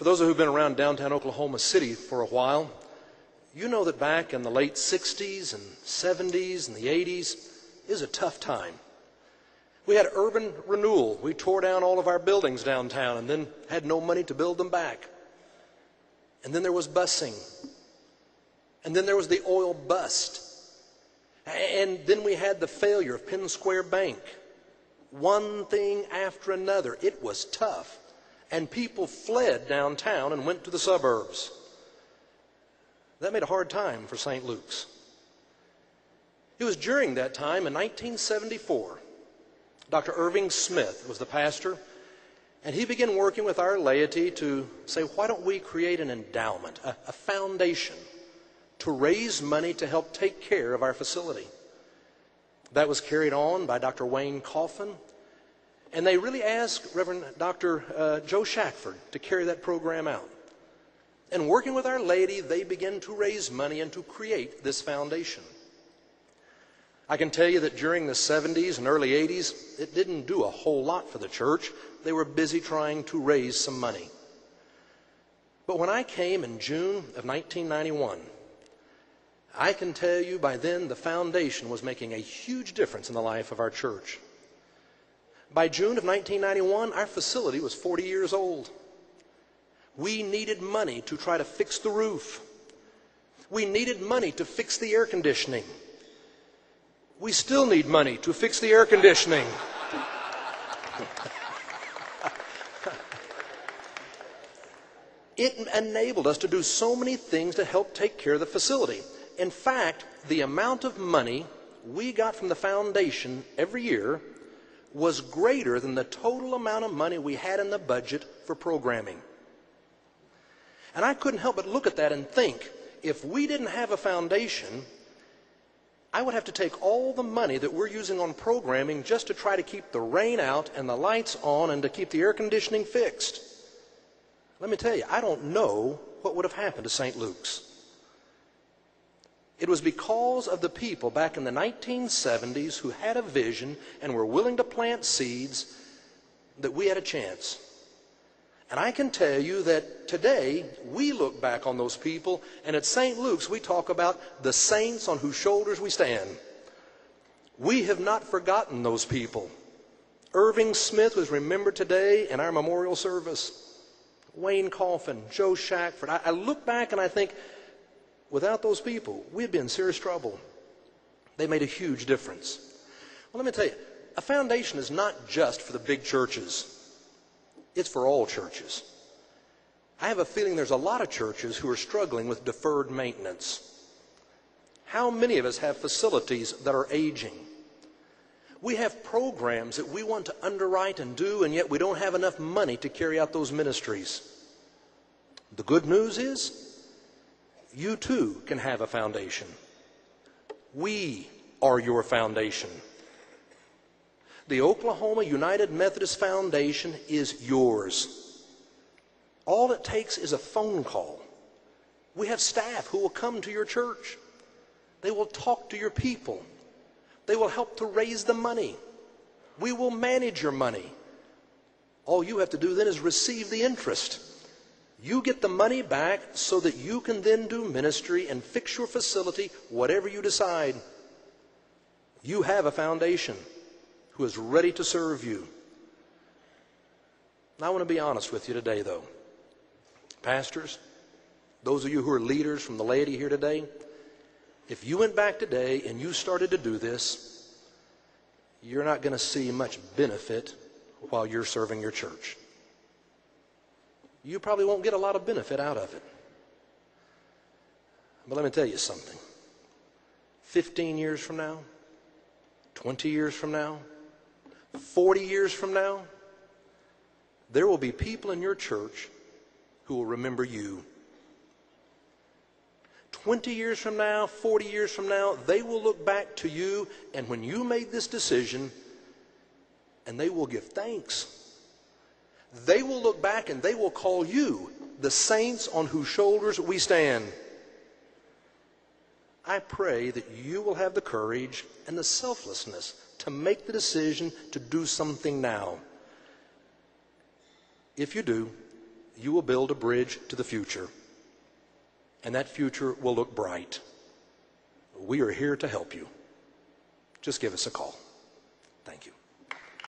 For those who've been around downtown Oklahoma City for a while, you know that back in the late 60s and 70s and the 80s, it was a tough time. We had urban renewal. We tore down all of our buildings downtown and then had no money to build them back. And then there was busing. And then there was the oil bust. And then we had the failure of Penn Square Bank. One thing after another. It was tough. And people fled downtown and went to the suburbs. That made a hard time for St. Luke's. It was during that time in 1974, Dr. Irving Smith was the pastor, and he began working with our laity to say, why don't we create an endowment, a foundation, to raise money to help take care of our facility. That was carried on by Dr. Wayne Coffin, and they really asked Reverend Dr. Joe Shackford to carry that program out. And working with Our Lady, they began to raise money and to create this foundation. I can tell you that during the 70s and early 80s, it didn't do a whole lot for the church. They were busy trying to raise some money. But when I came in June of 1991, I can tell you by then the foundation was making a huge difference in the life of our church. By June of 1991, our facility was 40 years old. We needed money to try to fix the roof. We needed money to fix the air conditioning. We still need money to fix the air conditioning. It enabled us to do so many things to help take care of the facility. In fact, the amount of money we got from the foundation every year was greater than the total amount of money we had in the budget for programming. And I couldn't help but look at that and think, if we didn't have a foundation, I would have to take all the money that we're using on programming just to try to keep the rain out and the lights on and to keep the air conditioning fixed. Let me tell you, I don't know what would have happened to St. Luke's. It was because of the people back in the 1970s who had a vision and were willing to plant seeds that we had a chance. And I can tell you that today we look back on those people, and at St. Luke's we talk about the saints on whose shoulders we stand. We have not forgotten those people. Irving Smith was remembered today in our memorial service. Wayne Coffin, Joe Shackford. I look back and I think, without those people, we'd be in serious trouble. They made a huge difference. Well, let me tell you, a foundation is not just for the big churches. It's for all churches. I have a feeling there's a lot of churches who are struggling with deferred maintenance. How many of us have facilities that are aging? We have programs that we want to underwrite and do, and yet we don't have enough money to carry out those ministries. The good news is, you too can have a foundation. We are your foundation. The Oklahoma United Methodist Foundation is yours. All it takes is a phone call. We have staff who will come to your church. They will talk to your people. They will help to raise the money. We will manage your money. All you have to do then is receive the interest. You get the money back so that you can then do ministry and fix your facility, whatever you decide. You have a foundation who is ready to serve you. Now, I want to be honest with you today, though. Pastors, those of you who are leaders from the laity here today, if you went back today and you started to do this, you're not going to see much benefit while you're serving your church. You probably won't get a lot of benefit out of it. But let me tell you something. 15 years from now, 20 years from now, 40 years from now, there will be people in your church who will remember you. 20 years from now, 40 years from now, they will look back to you, and when you made this decision, and they will give thanks. They will look back and they will call you the saints on whose shoulders we stand. I pray that you will have the courage and the selflessness to make the decision to do something now. If you do, you will build a bridge to the future. And that future will look bright. We are here to help you. Just give us a call. Thank you.